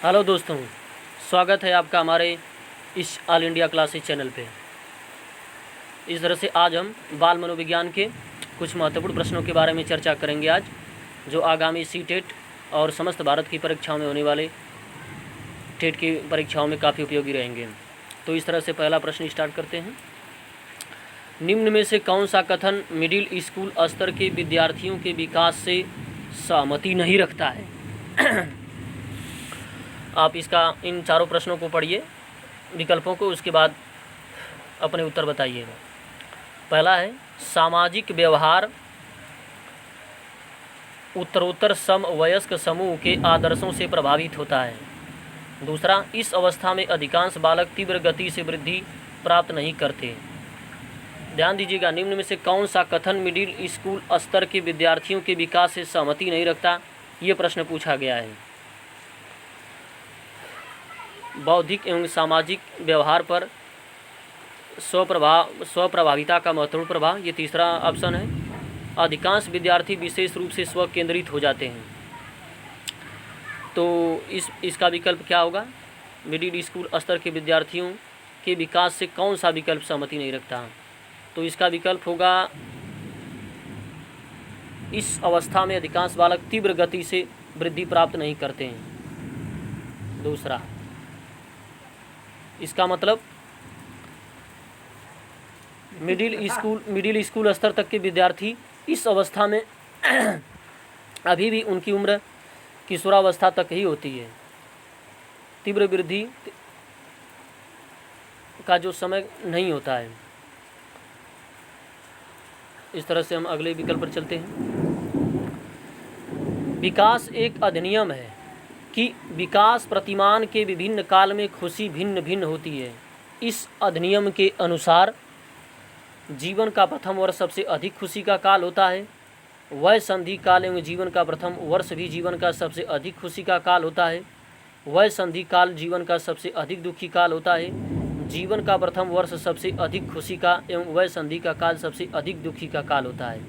Hello दोस्तों, स्वागत है आपका हमारे इस ऑल इंडिया क्लासेस चैनल पे। इस तरह से आज हम बाल मनोविज्ञान के कुछ महत्वपूर्ण प्रश्नों के बारे में चर्चा करेंगे आज, जो आगामी सी-टेट और समस्त भारत की परीक्षाओं में होने वाले टेट की परीक्षाओं में काफ़ी उपयोगी रहेंगे। तो इस तरह से पहला प्रश्न स्टार्ट करते हैं। निम्न में से कौन सा कथन मिडिल स्कूल स्तर के विद्यार्थियों के विकास से सहमति नहीं रखता है? आप इसका इन चारों प्रश्नों को पढ़िए, विकल्पों को, उसके बाद अपने उत्तर बताइए। पहला है सामाजिक व्यवहार उत्तरोत्तर समवयस्क समूह के आदर्शों से प्रभावित होता है। दूसरा, इस अवस्था में अधिकांश बालक तीव्र गति से वृद्धि प्राप्त नहीं करते। ध्यान दीजिएगा, निम्न में से कौन सा कथन मिडिल स्कूल स्तर के विद्यार्थियों के विकास से सहमति नहीं रखता, ये प्रश्न पूछा गया है। बौद्धिक एवं सामाजिक व्यवहार पर स्वप्रभाविता का महत्वपूर्ण प्रभाव, ये तीसरा ऑप्शन है। अधिकांश विद्यार्थी विशेष रूप से स्व केंद्रित हो जाते हैं, तो इसका विकल्प क्या होगा? मिडिल स्कूल स्तर के विद्यार्थियों के विकास से कौन सा विकल्प सहमति नहीं रखता? तो इसका विकल्प होगा इस अवस्था में अधिकांश बालक तीव्र गति से वृद्धि प्राप्त नहीं करते हैं। दूसरा, इसका मतलब मिडिल स्कूल स्तर तक के विद्यार्थी इस अवस्था में अभी भी उनकी उम्र किशोरावस्था तक ही होती है। तीव्र वृद्धि का जो समय नहीं होता है। इस तरह से हम अगले विकल्प पर चलते हैं। विकास एक अधिनियम है कि विकास प्रतिमान के विभिन्न काल में खुशी भिन्न भिन्न होती है। इस अधिनियम के अनुसार जीवन का प्रथम वर्ष सबसे अधिक खुशी का काल होता है। वह संधि काल एवं जीवन का प्रथम वर्ष भी जीवन का सबसे अधिक खुशी का काल होता है। वह संधि काल जीवन का सबसे अधिक दुखी काल होता है। जीवन का प्रथम वर्ष सबसे अधिक खुशी का एवं वह संधि का काल सबसे अधिक दुखी का काल होता है।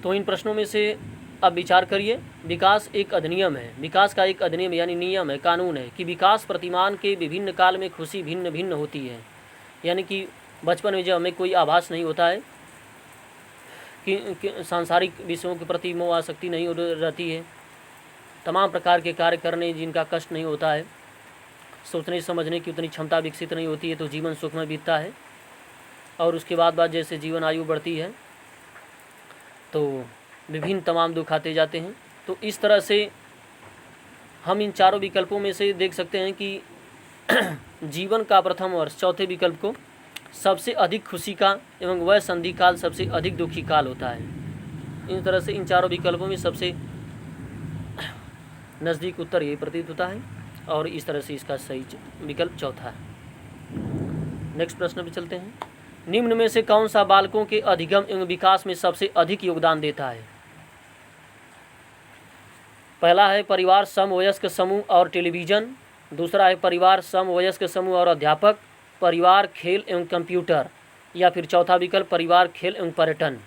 तो इन प्रश्नों में से अब विचार करिए। विकास एक अधिनियम है, विकास का एक अधिनियम यानी नियम है, कानून है कि विकास प्रतिमान के विभिन्न काल में खुशी भिन्न भिन्न होती है। यानी कि बचपन में जब हमें कोई आभास नहीं होता है कि सांसारिक विषयों के प्रति मोह आसक्ति नहीं रहती है, तमाम प्रकार के कार्य करने जिनका कष्ट नहीं होता है, सोचने समझने की उतनी क्षमता विकसित नहीं होती है, तो जीवन सुखमय बीतता है। और उसके बाद जैसे जीवन आयु बढ़ती है तो विभिन्न तमाम दुख आते जाते हैं। तो इस तरह से हम इन चारों विकल्पों में से देख सकते हैं कि जीवन का प्रथम वर्ष, चौथे विकल्प को, सबसे अधिक खुशी का एवं वह संधि काल सबसे अधिक दुखी काल होता है। इन तरह से इन चारों विकल्पों में सबसे नज़दीक उत्तर ये प्रतीत होता है और इस तरह से इसका सही विकल्प चौथा है। नेक्स्ट प्रश्न पे चलते हैं। निम्न में से कौन सा बालकों के अधिगम एवं विकास में सबसे अधिक योगदान देता है? पहला है परिवार समवयस्क समूह और टेलीविज़न। दूसरा है परिवार समवयस्क समूह और अध्यापक, परिवार खेल एवं कंप्यूटर, या फिर चौथा विकल्प परिवार खेल एवं पर्यटन।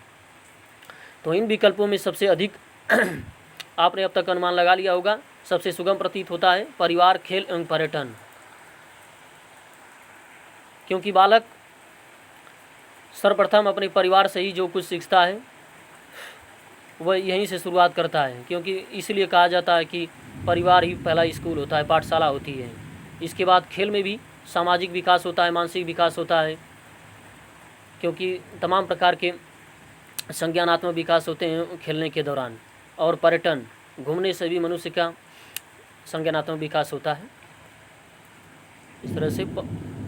तो इन विकल्पों में सबसे अधिक आपने अब तक अनुमान लगा लिया होगा, सबसे सुगम प्रतीत होता है परिवार खेल एवं पर्यटन, क्योंकि बालक सर्वप्रथम अपने परिवार से ही जो कुछ सीखता है वह यहीं से शुरुआत करता है, क्योंकि इसलिए कहा जाता है कि परिवार ही पहला स्कूल होता है, पाठशाला होती है। इसके बाद खेल में भी सामाजिक विकास होता है, मानसिक विकास होता है, क्योंकि तमाम प्रकार के संज्ञानात्मक विकास होते हैं खेलने के दौरान। और पर्यटन, घूमने से भी मनुष्य का संज्ञानात्मक विकास होता है। इस तरह से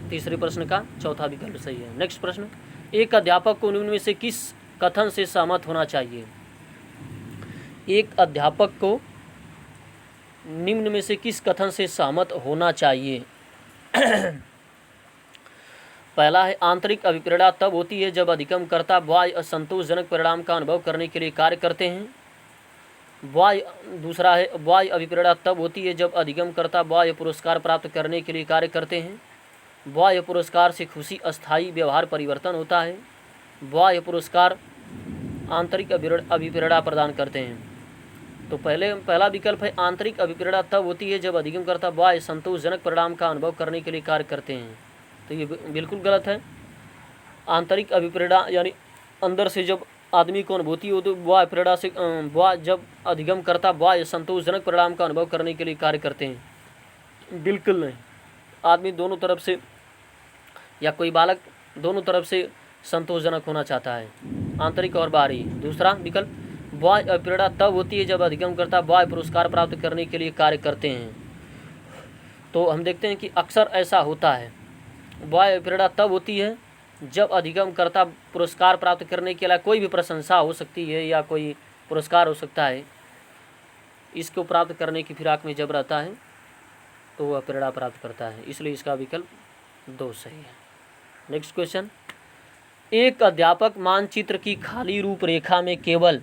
तीसरे प्रश्न का चौथा विकल्प सही है। नेक्स्ट प्रश्न, एक अध्यापक को निम्न में से किस कथन से सहमत होना चाहिए? एक अध्यापक को निम्न में से किस कथन से सहमत होना चाहिए? पहला है आंतरिक अभिप्रेरणा तब होती है जब अधिगमकर्ता बाह्य असंतोषजनक परिणाम का अनुभव करने के लिए कार्य करते हैं। दूसरा है बाह्य अभिप्रेरणा तब होती है जब अधिगमकर्ता बाह्य पुरस्कार प्राप्त करने के लिए कार्य करते हैं। बाह्य पुरस्कार से खुशी अस्थायी व्यवहार परिवर्तन होता है। बाह्य पुरस्कार आंतरिक अभिप्रेरणा प्रदान करते हैं। तो पहला विकल्प है आंतरिक अभिप्रेरणा तब होती है जब अधिगमकर्ता बाह्य संतोषजनक परिणाम का अनुभव करने के लिए कार्य करते हैं। तो ये बिल्कुल गलत है। आंतरिक अभिप्रेरणा यानी अंदर से जब आदमी को अनुभूति हो तो बाह्य प्रेरणा से जब अधिगमकर्ता बाह्य संतोषजनक परिणाम का अनुभव करने के लिए कार्य करते हैं, बिल्कुल नहीं। आदमी दोनों तरफ से या कोई बालक दोनों तरफ से संतोषजनक होना चाहता है, आंतरिक और बाहरी। दूसरा विकल्प बाह्य अभिप्रेरणा तब होती है जब अधिगमकर्ता बाह्य पुरस्कार प्राप्त करने के लिए कार्य करते हैं। तो हम देखते हैं कि अक्सर ऐसा होता है, बाह्य अभिप्रेरणा तब होती है जब अधिगमकर्ता पुरस्कार प्राप्त करने के लिए, कोई भी प्रशंसा हो सकती है या कोई पुरस्कार हो सकता है, इसको प्राप्त करने की फिराक में जब रहता है तो वह प्रेरणा प्राप्त करता है। इसलिए इसका विकल्प 2 सही है। नेक्स्ट क्वेश्चन, एक अध्यापक मानचित्र की खाली रूपरेखा में केवल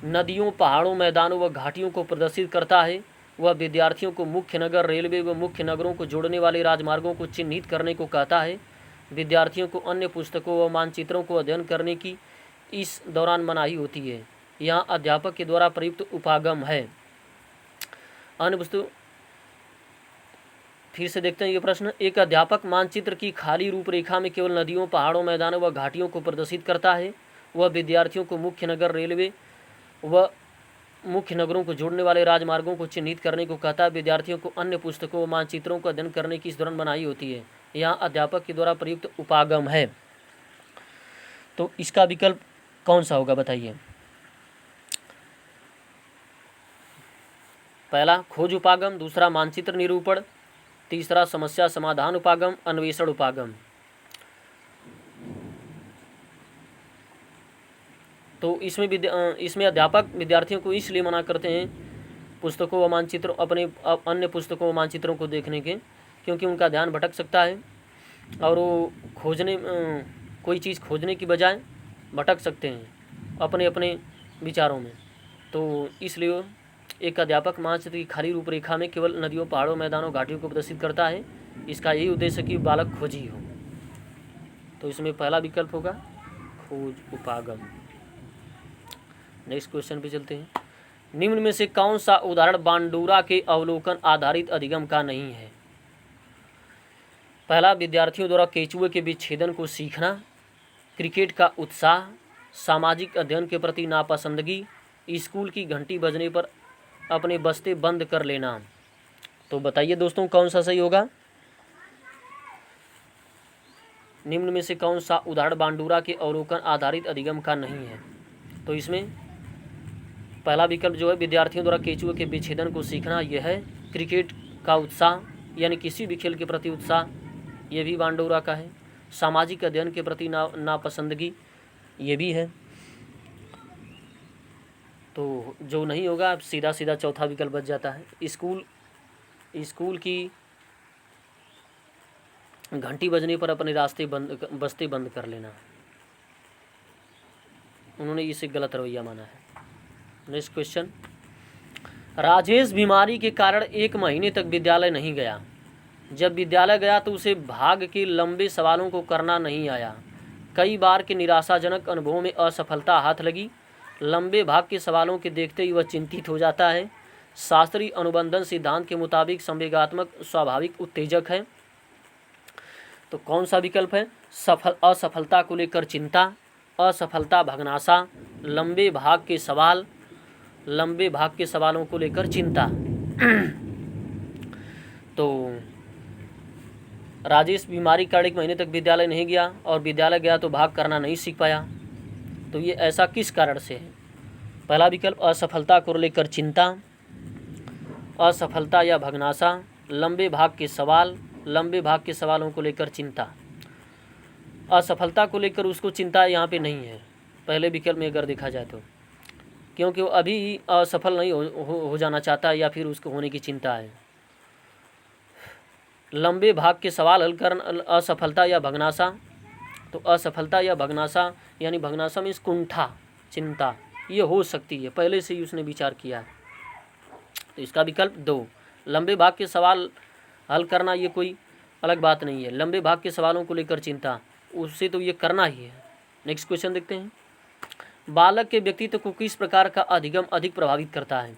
नदियों, पहाड़ों, मैदानों व घाटियों को प्रदर्शित करता है। वह विद्यार्थियों को मुख्य नगर, रेलवे व मुख्य नगरों को जोड़ने वाले राजमार्गों को चिन्हित करने को कहता है। विद्यार्थियों को अन्य पुस्तकों व मानचित्रों को अध्ययन करने की इस दौरान मनाही होती है। यहाँ अध्यापक के द्वारा प्रयुक्त उपागम है। अन्य वस्तु, फिर से देखते हैं ये प्रश्न। एक अध्यापक मानचित्र की खाली रूपरेखा में केवल नदियों, पहाड़ों, मैदानों व घाटियों को प्रदर्शित करता है। वह विद्यार्थियों को मुख्य नगर, रेलवे व मुख्य नगरों को जोड़ने वाले राजमार्गों को चिन्हित करने को कहता है। विद्यार्थियों को अन्य पुस्तकों व मानचित्रों का अध्ययन करने की इस दौरान मनाही होती है। यहाँ अध्यापक के द्वारा प्रयुक्त उपागम है। तो इसका विकल्प कौन सा होगा बताइए? पहला खोज उपागम, दूसरा मानचित्र निरूपण, तीसरा समस्या समाधान उपागम, अन्वेषण उपागम। तो इसमें अध्यापक विद्यार्थियों को इसलिए मना करते हैं पुस्तकों व मानचित्रों, अपने अन्य पुस्तकों व मानचित्रों को देखने के, क्योंकि उनका ध्यान भटक सकता है और वो कोई चीज़ खोजने की बजाय भटक सकते हैं अपने अपने विचारों में। तो इसलिए एक अध्यापक मानचित्र की खाली रूपरेखा में केवल नदियों, पहाड़ों, मैदानों, घाटियों को प्रदर्शित करता है। इसका यही उद्देश्य कि बालक खोजी हो। तो इसमें पहला विकल्प होगा खोज उपागम। नेक्स्ट क्वेश्चन पे चलते हैं। निम्न में से कौन सा उदाहरण बांडूरा के अवलोकन आधारित अधिगम का नहीं है? पहला, विद्यार्थियों द्वारा केंचुए के विच्छेदन को सीखना, क्रिकेट का उत्साह, सामाजिक अध्ययन के प्रति नापसंदगी, स्कूल की घंटी बजने पर अपने बस्ते बंद कर लेना। तो बताइए दोस्तों कौन सा सही होगा? निम्न में से कौन सा उदाहरण बांडूरा के अवलोकन आधारित अधिगम का नहीं है? तो इसमें पहला विकल्प जो है विद्यार्थियों द्वारा केंचुए के विच्छेदन को सीखना, यह है। क्रिकेट का उत्साह यानी किसी भी खेल के प्रति उत्साह, ये भी बांडूरा का है। सामाजिक अध्ययन के प्रति नापसंदगी, ये भी है। तो जो नहीं होगा सीधा सीधा चौथा विकल्प बच जाता है। स्कूल की घंटी बजने पर अपने बस्ते बंद कर लेना, उन्होंने इसे गलत रवैया माना है। नेक्स्ट क्वेश्चन, राजेश बीमारी के कारण 1 महीने तक विद्यालय नहीं गया। जब विद्यालय गया तो उसे भाग के लंबे सवालों को करना नहीं आया। कई बार के निराशाजनक अनुभवों में असफलता हाथ लगी। लंबे भाग के सवालों के देखते ही वह चिंतित हो जाता है। शास्त्रीय अनुबंधन सिद्धांत के मुताबिक संवेगात्मक स्वाभाविक उत्तेजक है। तो कौन सा विकल्प है? असफलता को लेकर चिंता, असफलता भग्नाशा, लंबे भाग के सवालों को लेकर चिंता। तो राजेश बीमारी के कारण 1 महीने तक विद्यालय नहीं गया और विद्यालय गया तो भाग करना नहीं सीख पाया। तो ये ऐसा किस कारण से है? पहला विकल्प असफलता को लेकर चिंता, असफलता या भग्नाशा, लंबे भाग के सवालों को लेकर चिंता। असफलता को लेकर उसको चिंता यहाँ पे नहीं है पहले विकल्प में अगर देखा जाए तो, क्योंकि वो अभी असफल नहीं हो जाना चाहता या फिर उसको होने की चिंता है। लंबे भाग के सवाल हल करना, असफलता या भग्नाशा। तो असफलता या भग्नाशा यानी भग्नाशा मीन्स कुंठा, चिंता, ये हो सकती है, पहले से ही उसने विचार किया है। तो इसका विकल्प 2, लंबे भाग के सवाल हल करना, ये कोई अलग बात नहीं है। लंबे भाग के सवालों को लेकर चिंता, उससे तो ये करना ही है। नेक्स्ट क्वेश्चन देखते हैं। बालक के व्यक्तित्व को किस प्रकार का अधिगम अधिक प्रभावित करता है?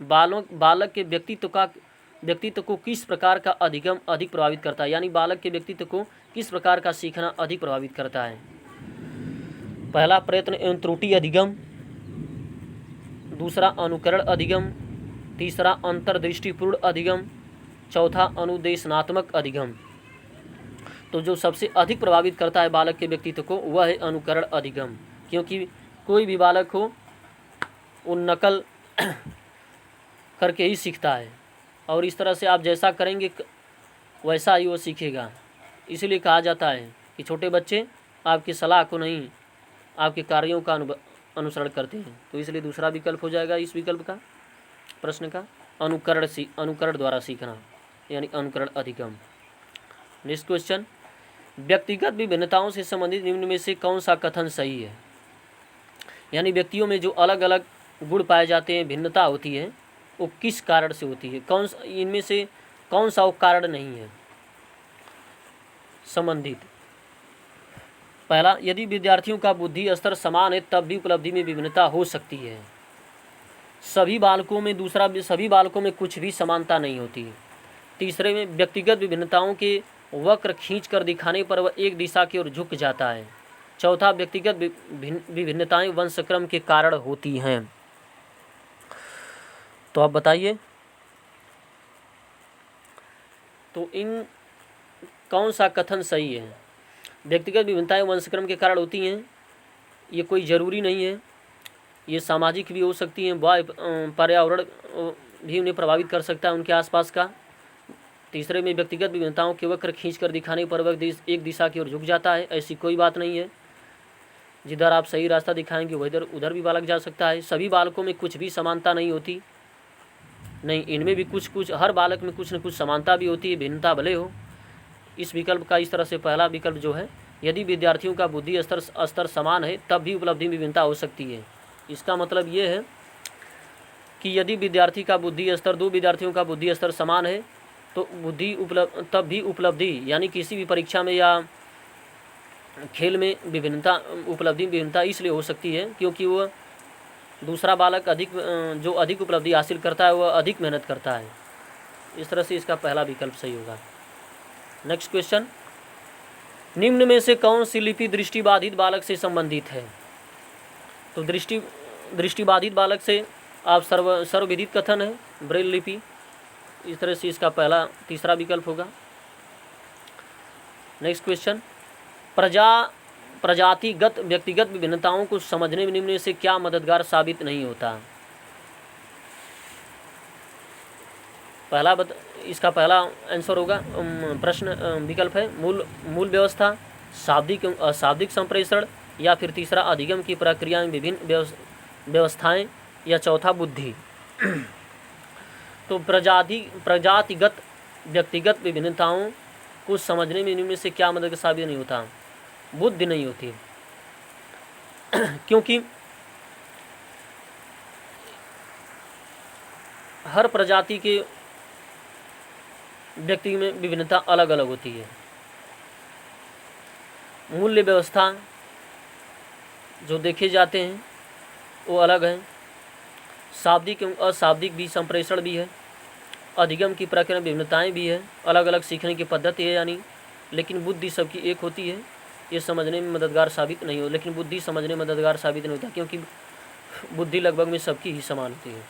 बालक के व्यक्तित्व को किस प्रकार का अधिगम अधिक प्रभावित करता है, यानी बालक के व्यक्तित्व को किस प्रकार का सीखना अधिक प्रभावित करता है? पहला प्रयत्न एवं त्रुटि अधिगम, दूसरा अनुकरण अधिगम, तीसरा अंतर्दृष्टिपूर्ण अधिगम, चौथा अनुदेशनात्मक अधिगम। तो जो सबसे अधिक प्रभावित करता है बालक के व्यक्तित्व को वह है अनुकरण अधिगम, क्योंकि कोई भी बालक हो वो नकल करके ही सीखता है और इस तरह से आप जैसा करेंगे वैसा ही वो सीखेगा। इसीलिए कहा जाता है कि छोटे बच्चे आपकी सलाह को नहीं आपके कार्यों का अनुसरण करते हैं। तो इसलिए दूसरा विकल्प हो जाएगा इस विकल्प का प्रश्न का अनुकरण द्वारा सीखना यानी अनुकरण अधिगम। नेक्स्ट क्वेश्चन, व्यक्तिगत विभिन्नताओं से संबंधित निम्न में से कौन सा कथन सही है? यानी व्यक्तियों में जो अलग अलग गुण पाए जाते हैं, भिन्नता होती है, वो किस कारण से होती है? इनमें से कौन सा वो कारण नहीं है संबंधित? पहला, यदि विद्यार्थियों का बुद्धि स्तर समान है तब भी उपलब्धि में विभिन्नता हो सकती है। सभी बालकों में सभी बालकों में कुछ भी समानता नहीं होती। तीसरे में, व्यक्तिगत विभिन्नताओं के वक्र खींच कर दिखाने पर वह एक दिशा की ओर झुक जाता है। चौथा, व्यक्तिगत विभिन्नताएं वंशक्रम के कारण होती हैं। तो आप बताइए, तो इन कौन सा कथन सही है? व्यक्तिगत विभिन्नताएं वंशक्रम के कारण होती हैं, ये कोई ज़रूरी नहीं है, ये सामाजिक भी हो सकती हैं, पर्यावरण भी उन्हें प्रभावित कर सकता है उनके आसपास का। तीसरे में, व्यक्तिगत विभिन्नताओं के वक्र खींच कर दिखाने पर वह एक दिशा की ओर झुक जाता है, ऐसी कोई बात नहीं है। जिधर आप सही रास्ता दिखाएंगे उधर भी बालक जा सकता है। सभी बालकों में कुछ भी समानता नहीं होती, नहीं, इनमें भी कुछ हर बालक में कुछ न कुछ समानता भी होती है, भिन्नता भले हो। इस विकल्प का इस तरह से पहला विकल्प जो है, यदि विद्यार्थियों का बुद्धि स्तर समान है तब भी उपलब्धि में विभिन्नता हो सकती है। इसका मतलब ये है कि यदि विद्यार्थी का बुद्धि स्तर दो विद्यार्थियों का बुद्धि स्तर समान है तो तब भी उपलब्धि यानी किसी भी परीक्षा में या खेल में उपलब्धि विभिन्नता इसलिए हो सकती है क्योंकि वह दूसरा बालक जो अधिक उपलब्धि हासिल करता है वह अधिक मेहनत करता है। इस तरह से इसका पहला विकल्प सही होगा। नेक्स्ट क्वेश्चन, निम्न में से कौन सी लिपि दृष्टिबाधित बालक से संबंधित है? तो दृष्टिबाधित बालक से आप सर्वविदित कथन है ब्रेल लिपि। इस तरह से इसका तीसरा विकल्प होगा। नेक्स्ट क्वेश्चन, प्रजातिगत व्यक्तिगत विभिन्नताओं को समझने में निम्न से क्या मददगार साबित नहीं होता? इसका पहला आंसर होगा प्रश्न विकल्प है मूल व्यवस्था, शाब्दिक अशाब्दिक संप्रेषण, या फिर तीसरा अधिगम की प्रक्रिया में विभिन्न व्यवस्थाएं, या चौथा बुद्धि। तो प्रजातिगत व्यक्तिगत विभिन्नताओं को समझने में इनमें से क्या मदद साबित नहीं होता? बुद्धि नहीं होती क्योंकि हर प्रजाति के व्यक्ति में विभिन्नता अलग अलग होती है। मूल्य व्यवस्था जो देखे जाते हैं वो अलग हैं, शाब्दिक एवं अशाब्दिक भी संप्रेषण भी है, अधिगम की प्रक्रिया विभिन्नताएं भी है, अलग अलग सीखने की पद्धति है यानी, लेकिन बुद्धि सबकी एक होती है। ये समझने में मददगार साबित नहीं हो, लेकिन बुद्धि समझने में मददगार साबित नहीं होता क्योंकि बुद्धि लगभग में सबकी ही समान होती है।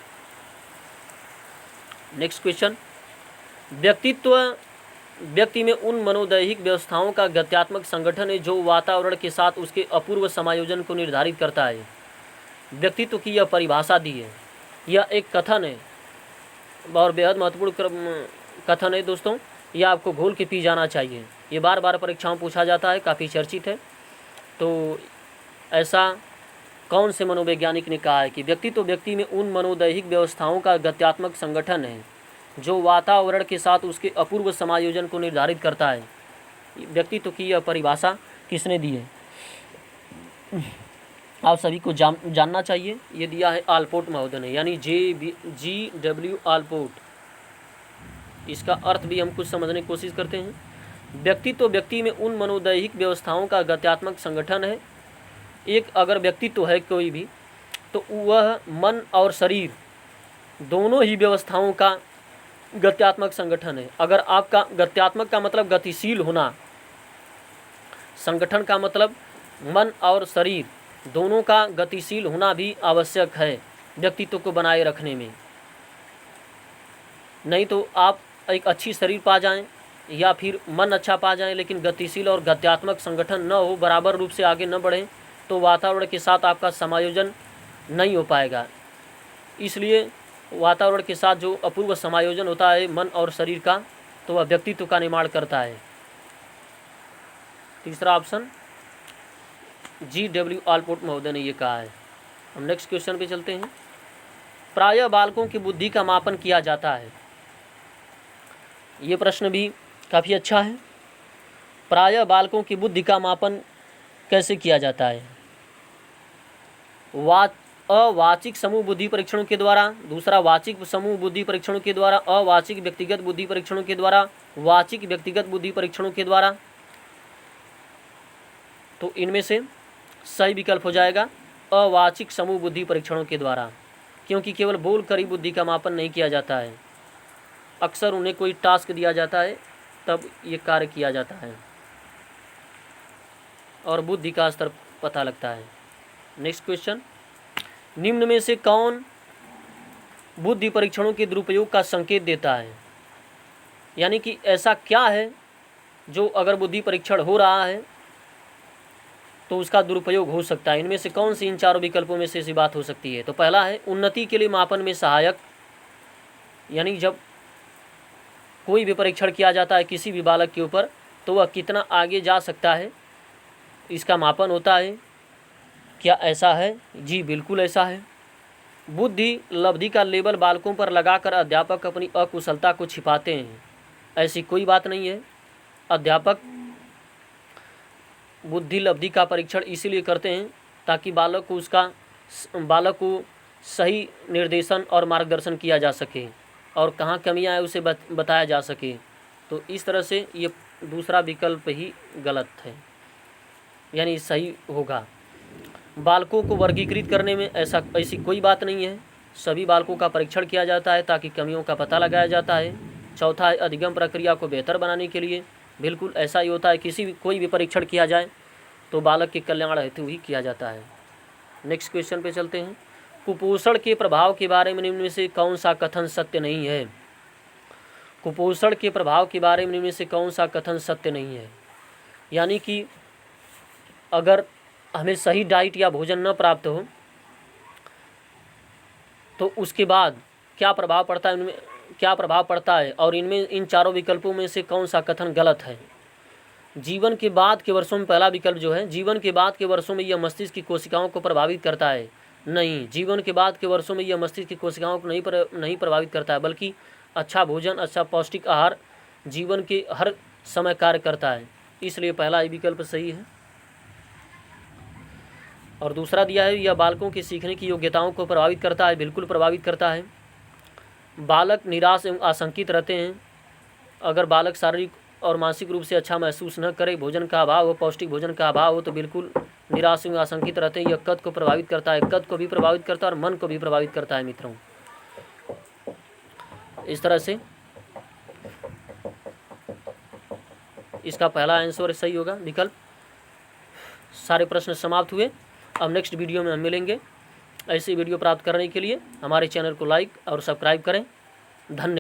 नेक्स्ट क्वेश्चन, व्यक्ति में उन मनोदैहिक व्यवस्थाओं का गत्यात्मक संगठन है जो वातावरण के साथ उसके अपूर्व समायोजन को निर्धारित करता है। व्यक्तित्व की यह परिभाषा दी है, यह एक कथन है और बेहद महत्वपूर्ण कथन है दोस्तों, यह आपको घोल के पी जाना चाहिए। ये बार बार परीक्षाओं में पूछा जाता है, काफ़ी चर्चित है। तो ऐसा कौन से मनोवैज्ञानिक ने कहा है कि व्यक्ति में उन मनोदैहिक व्यवस्थाओं का गत्यात्मक संगठन है जो वातावरण के साथ उसके अपूर्व समायोजन को निर्धारित करता है। व्यक्तित्व की यह परिभाषा किसने दी है? आप सभी को जानना चाहिए। ये दिया है आलपोर्ट महोदय ने, यानी G.W. आलपोर्ट। इसका अर्थ भी हम कुछ समझने की कोशिश करते हैं। व्यक्ति में उन मनोदैहिक व्यवस्थाओं का गत्यात्मक संगठन है एक अगर व्यक्तित्व है कोई भी, तो वह मन और शरीर दोनों ही व्यवस्थाओं का गत्यात्मक संगठन है। अगर आपका गत्यात्मक का मतलब गतिशील होना, संगठन का मतलब मन और शरीर दोनों का गतिशील होना भी आवश्यक है व्यक्तित्व को बनाए रखने में। नहीं तो आप एक अच्छी शरीर पा जाएं या फिर मन अच्छा पा जाएं, लेकिन गतिशील और गत्यात्मक संगठन न हो, बराबर रूप से आगे न बढ़ें, तो वातावरण के साथ आपका समायोजन नहीं हो पाएगा। इसलिए वातावरण के साथ जो अपूर्व समायोजन होता है मन और शरीर का, तो वह व्यक्तित्व का निर्माण करता है। तीसरा ऑप्शन GW ऑलपोर्ट महोदय ने ये कहा है। हम नेक्स्ट क्वेश्चन पे चलते हैं। प्रायः बालकों की बुद्धि का मापन किया जाता है। ये प्रश्न भी काफ़ी अच्छा है। प्रायः बालकों की बुद्धि का मापन कैसे किया जाता है? अवाचिक समूह बुद्धि परीक्षणों के द्वारा, दूसरा वाचिक समूह बुद्धि परीक्षणों के द्वारा, अवाचिक व्यक्तिगत बुद्धि परीक्षणों के द्वारा, वाचिक व्यक्तिगत बुद्धि परीक्षणों के द्वारा। तो इनमें से सही विकल्प हो जाएगा अवाचिक समूह बुद्धि परीक्षणों के द्वारा, क्योंकि केवल बोल कर ही बुद्धि का मापन नहीं किया जाता है। अक्सर उन्हें कोई टास्क दिया जाता है तब ये कार्य किया जाता है और बुद्धि का स्तर पता लगता है। नेक्स्ट क्वेश्चन, निम्न में से कौन बुद्धि परीक्षणों के दुरुपयोग का संकेत देता है? यानी कि ऐसा क्या है जो अगर बुद्धि परीक्षण हो रहा है तो उसका दुरुपयोग हो सकता है? इनमें से कौन सी इन चारों विकल्पों में से ऐसी बात हो सकती है? तो पहला है उन्नति के लिए मापन में सहायक, यानी जब कोई भी परीक्षण किया जाता है किसी भी बालक के ऊपर तो वह कितना आगे जा सकता है, इसका मापन होता है। क्या ऐसा है? जी बिल्कुल ऐसा है। बुद्धि लब्धि का लेबल बालकों पर लगाकर अध्यापक अपनी अकुशलता को छिपाते हैं, ऐसी कोई बात नहीं है। अध्यापक बुद्धि लब्धि का परीक्षण इसीलिए करते हैं ताकि बालक को सही निर्देशन और मार्गदर्शन किया जा सके और कहाँ कमियां है उसे बताया जा सके। तो इस तरह से ये दूसरा विकल्प ही गलत है, यानी सही होगा। बालकों को वर्गीकृत करने में ऐसी कोई बात नहीं है। सभी बालकों का परीक्षण किया जाता है ताकि कमियों का पता लगाया जाता है। चौथा है अधिगम प्रक्रिया को बेहतर बनाने के लिए, बिल्कुल ऐसा ही होता है। कोई भी परीक्षण किया जाए तो बालक के कल्याण हेतु ही किया जाता है। नेक्स्ट क्वेश्चन पे चलते हैं। कुपोषण के प्रभाव के बारे में निम्न में से कौन सा कथन सत्य नहीं है? कुपोषण के प्रभाव के बारे में निम्न में से कौन सा कथन सत्य नहीं है? यानी कि अगर हमें सही डाइट या भोजन न प्राप्त हो तो उसके बाद क्या प्रभाव पड़ता है, इनमें क्या प्रभाव पड़ता है, और इनमें इन चारों विकल्पों में से कौन सा कथन गलत है? जीवन के बाद के वर्षों में पहला विकल्प जो है, जीवन के बाद के वर्षों में यह मस्तिष्क की कोशिकाओं को प्रभावित करता है। नहीं, जीवन के बाद के वर्षों में यह मस्तिष्क की कोशिकाओं को नहीं प्रभावित करता है, बल्कि अच्छा भोजन, अच्छा पौष्टिक आहार जीवन के हर समय कार्य करता है। इसलिए पहला ही विकल्प सही है। और दूसरा दिया है यह बालकों की सीखने की योग्यताओं को प्रभावित करता है। बिल्कुल प्रभावित करता है। बालक निराश एवं आशंकित रहते हैं। अगर बालक शारीरिक और मानसिक रूप से अच्छा महसूस न करे, भोजन का अभाव हो, पौष्टिक भोजन का अभाव हो, तो बिल्कुल निराश एवं आशंकित रहते हैं। यह कद को प्रभावित करता है, कद को भी प्रभावित करता है और मन को भी प्रभावित करता है मित्रों। इस तरह से इसका पहला आंसर सही होगा विकल्प। सारे प्रश्न समाप्त हुए। अब नेक्स्ट वीडियो में हम मिलेंगे। ऐसी वीडियो प्राप्त करने के लिए हमारे चैनल को लाइक और सब्सक्राइब करें। धन्यवाद।